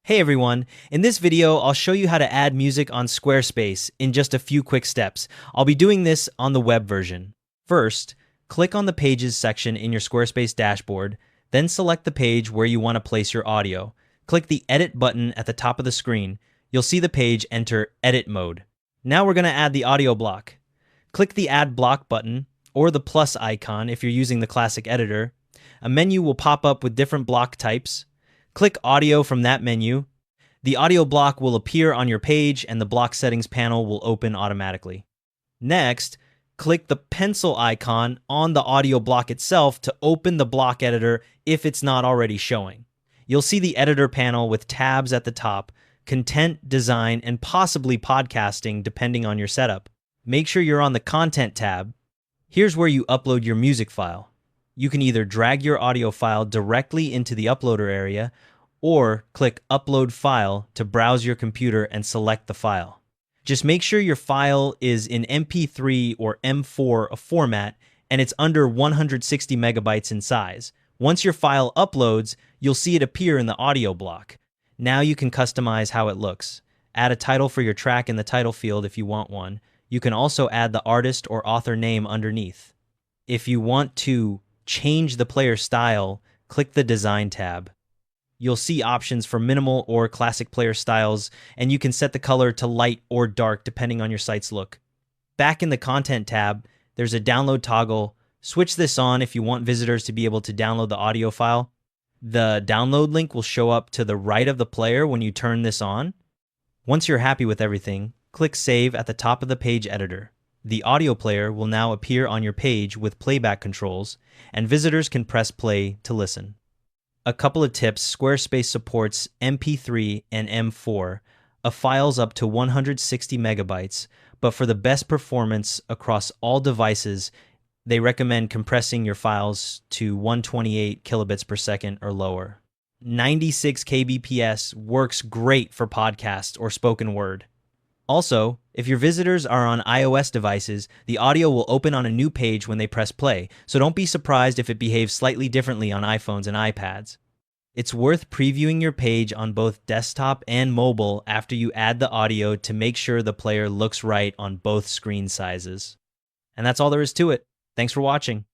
Hey everyone, in this video I'll show you how to add music on Squarespace in just a few quick steps. I'll be doing this on the web version. First, click on the Pages section in your Squarespace dashboard, then select the page where you want to place your audio. Click the Edit button at the top of the screen. You'll see the page enter Edit mode. Now we're going to add the audio block. Click the Add Block button, or the plus icon if you're using the classic editor. A menu will pop up with different block types. Click Audio from that menu. The audio block will appear on your page and the block settings panel will open automatically. Next, click the pencil icon on the audio block itself to open the block editor if it's not already showing. You'll see the editor panel with tabs at the top, content, design, and possibly podcasting depending on your setup. Make sure you're on the Content tab. Here's where you upload your music file. You can either drag your audio file directly into the uploader area or click Upload File to browse your computer and select the file. Just make sure your file is in MP3 or M4 format and it's under 160 megabytes in size. Once your file uploads, you'll see it appear in the audio block. Now you can customize how it looks. Add a title for your track in the title field if you want one. You can also add the artist or author name underneath. If you want to change the player style, click the Design tab. You'll see options for minimal or classic player styles, and you can set the color to light or dark depending on your site's look. Back in the Content tab, there's a download toggle. Switch this on if you want visitors to be able to download the audio file. The download link will show up to the right of the player when you turn this on. Once you're happy with everything, click Save at the top of the page editor. The audio player will now appear on your page with playback controls, and visitors can press play to listen. A couple of tips: Squarespace supports MP3 and M4, files up to 160 megabytes, but for the best performance across all devices, they recommend compressing your files to 128 kilobits per second or lower. 96 kbps works great for podcast or spoken word. Also, if your visitors are on iOS devices, the audio will open on a new page when they press play, so don't be surprised if it behaves slightly differently on iPhones and iPads. It's worth previewing your page on both desktop and mobile after you add the audio to make sure the player looks right on both screen sizes. And that's all there is to it. Thanks for watching.